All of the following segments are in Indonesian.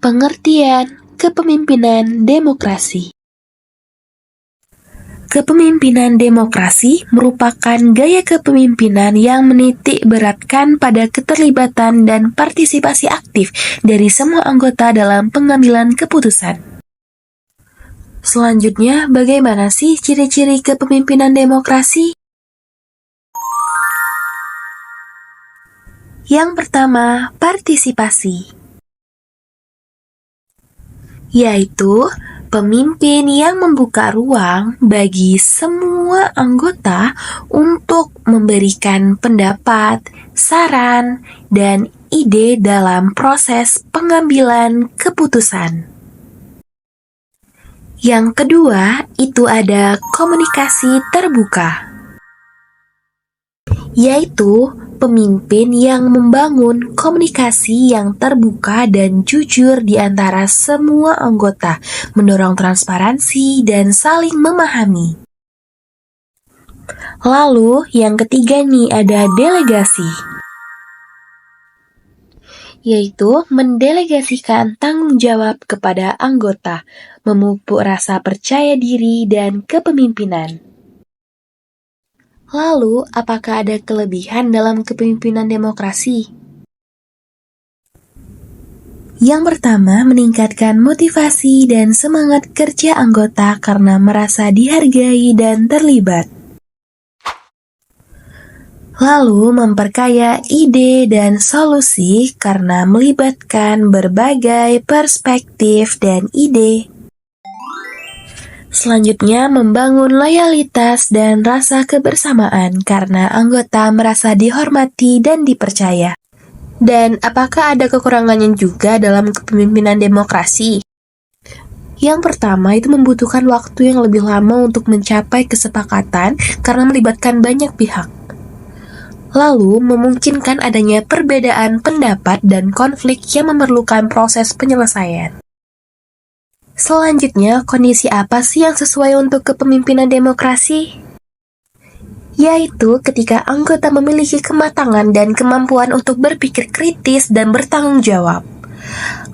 Pengertian kepemimpinan demokrasi. Kepemimpinan demokrasi merupakan gaya kepemimpinan yang menitik beratkan pada keterlibatan dan partisipasi aktif dari semua anggota dalam pengambilan keputusan. Selanjutnya, bagaimana sih ciri-ciri kepemimpinan demokrasi? Yang pertama, partisipasi, yaitu pemimpin yang membuka ruang bagi semua anggota untuk memberikan pendapat, saran, dan ide dalam proses pengambilan keputusan. Yang kedua, itu ada komunikasi terbuka, yaitu pemimpin yang membangun komunikasi yang terbuka dan jujur di antara semua anggota, mendorong transparansi dan saling memahami. Lalu, yang ketiga nih ada delegasi, yaitu mendelegasikan tanggung jawab kepada anggota, memupuk rasa percaya diri dan kepemimpinan. Lalu, apakah ada kelebihan dalam kepemimpinan demokrasi? Yang pertama, meningkatkan motivasi dan semangat kerja anggota karena merasa dihargai dan terlibat. Lalu, memperkaya ide dan solusi karena melibatkan berbagai perspektif dan ide. Selanjutnya, membangun loyalitas dan rasa kebersamaan karena anggota merasa dihormati dan dipercaya. Dan apakah ada kekurangannya juga dalam kepemimpinan demokrasi? Yang pertama, itu membutuhkan waktu yang lebih lama untuk mencapai kesepakatan karena melibatkan banyak pihak. Lalu, memungkinkan adanya perbedaan pendapat dan konflik yang memerlukan proses penyelesaian. Selanjutnya, kondisi apa sih yang sesuai untuk kepemimpinan demokrasi? Yaitu ketika anggota memiliki kematangan dan kemampuan untuk berpikir kritis dan bertanggung jawab.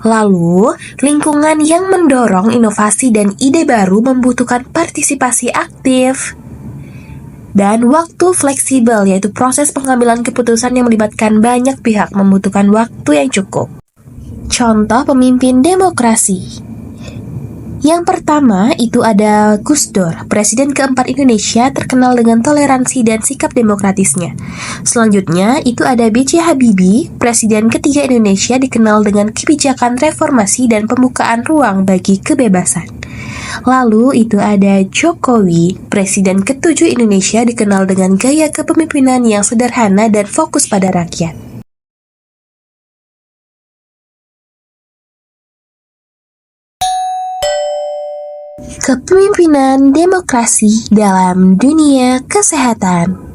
Lalu, lingkungan yang mendorong inovasi dan ide baru membutuhkan partisipasi aktif. Dan waktu fleksibel, yaitu proses pengambilan keputusan yang melibatkan banyak pihak membutuhkan waktu yang cukup. Contoh pemimpin demokrasi. Yang pertama, itu ada Gus Dur, Presiden keempat Indonesia terkenal dengan toleransi dan sikap demokratisnya. Selanjutnya, itu ada B.J. Habibie, Presiden ketiga Indonesia dikenal dengan kebijakan reformasi dan pembukaan ruang bagi kebebasan. Lalu, itu ada Jokowi, Presiden ketujuh Indonesia dikenal dengan gaya kepemimpinan yang sederhana dan fokus pada rakyat. Kepemimpinan demokrasi dalam dunia kesehatan.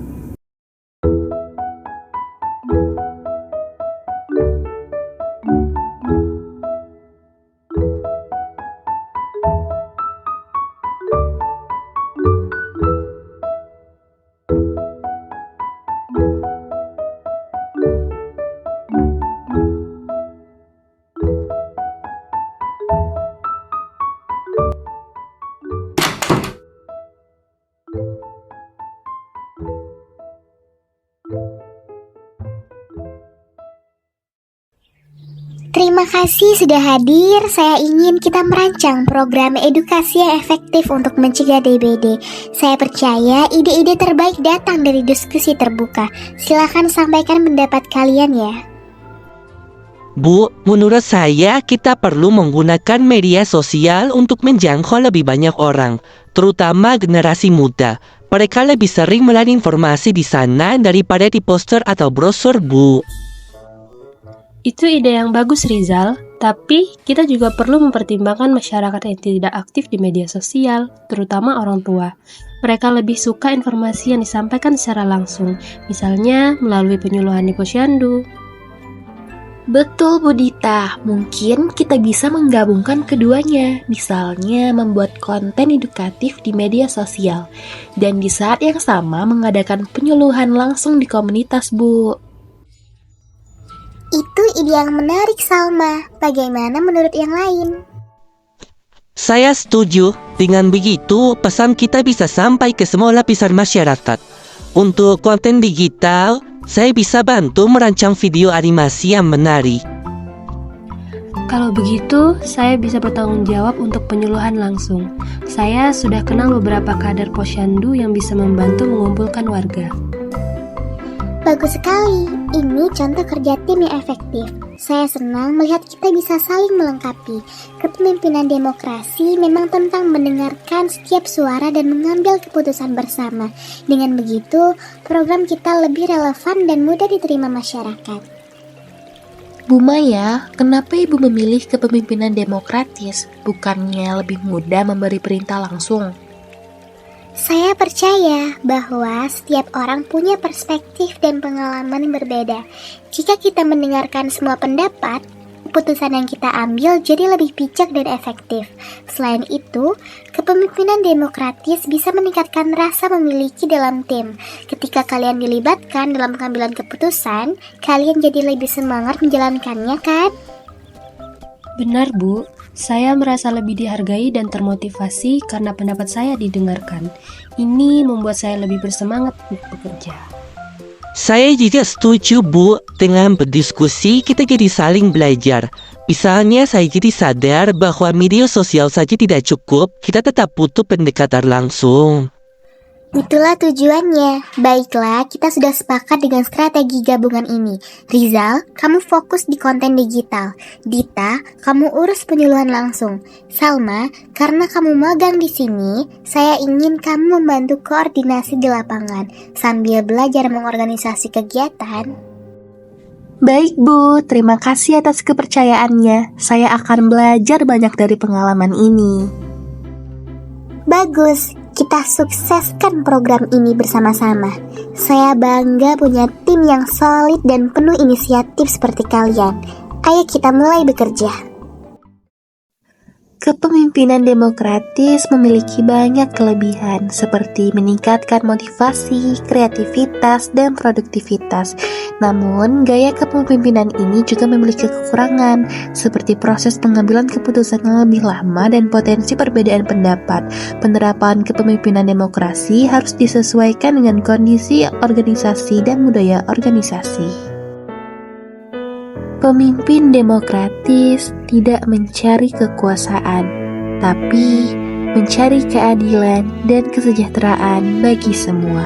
Terima kasih sudah hadir. Saya ingin kita merancang program edukasi yang efektif untuk mencegah DBD. Saya percaya ide-ide terbaik datang dari diskusi terbuka. Silakan sampaikan pendapat kalian ya. Bu, menurut saya kita perlu menggunakan media sosial untuk menjangkau lebih banyak orang, terutama generasi muda. Mereka lebih sering melihat informasi di sana daripada di poster atau brosur, Bu. Itu ide yang bagus, Rizal. Tapi kita juga perlu mempertimbangkan masyarakat yang tidak aktif di media sosial, terutama orang tua. Mereka lebih suka informasi yang disampaikan secara langsung, misalnya melalui penyuluhan di posyandu. Betul Bu Dita, mungkin kita bisa menggabungkan keduanya, misalnya membuat konten edukatif di media sosial, dan di saat yang sama mengadakan penyuluhan langsung di komunitas, Bu. Itu ide yang menarik, Salma. Bagaimana menurut yang lain? Saya setuju. Dengan begitu, pesan kita bisa sampai ke semua lapisan masyarakat. Untuk konten digital, saya bisa bantu merancang video animasi yang menarik. Kalau begitu, saya bisa bertanggung jawab untuk penyuluhan langsung. Saya sudah kenal beberapa kader posyandu yang bisa membantu mengumpulkan warga. Bagus sekali. Ini contoh kerja tim yang efektif. Saya senang melihat kita bisa saling melengkapi. Kepemimpinan demokrasi memang tentang mendengarkan setiap suara dan mengambil keputusan bersama. Dengan begitu, program kita lebih relevan dan mudah diterima masyarakat. Bu Maya, kenapa Ibu memilih kepemimpinan demokratis? Bukannya lebih mudah memberi perintah langsung? Saya percaya bahwa setiap orang punya perspektif dan pengalaman yang berbeda. Jika kita mendengarkan semua pendapat, keputusan yang kita ambil jadi lebih bijak dan efektif. Selain itu, kepemimpinan demokratis bisa meningkatkan rasa memiliki dalam tim. Ketika kalian dilibatkan dalam pengambilan keputusan, kalian jadi lebih semangat menjalankannya, kan? Benar, Bu. Saya merasa lebih dihargai dan termotivasi karena pendapat saya didengarkan. Ini membuat saya lebih bersemangat untuk bekerja. Saya juga setuju, Bu. Dengan berdiskusi, kita jadi saling belajar. Misalnya, saya jadi sadar bahwa media sosial saja tidak cukup, kita tetap butuh pendekatan langsung. Itulah tujuannya. Baiklah, kita sudah sepakat dengan strategi gabungan ini. Rizal, kamu fokus di konten digital. Dita, kamu urus penyuluhan langsung. Salma, karena kamu magang di sini, saya ingin kamu membantu koordinasi di lapangan sambil belajar mengorganisasi kegiatan. Baik Bu, terima kasih atas kepercayaannya. Saya akan belajar banyak dari pengalaman ini. Bagus, kita sukseskan program ini bersama-sama. Saya bangga punya tim yang solid dan penuh inisiatif seperti kalian. Ayo kita mulai bekerja. Kepemimpinan demokratis memiliki banyak kelebihan seperti meningkatkan motivasi, kreativitas, dan produktivitas. Namun, gaya kepemimpinan ini juga memiliki kekurangan seperti proses pengambilan keputusan yang lebih lama dan potensi perbedaan pendapat. Penerapan kepemimpinan demokrasi harus disesuaikan dengan kondisi organisasi dan budaya organisasi. Pemimpin demokratis tidak mencari kekuasaan, tapi mencari keadilan dan kesejahteraan bagi semua.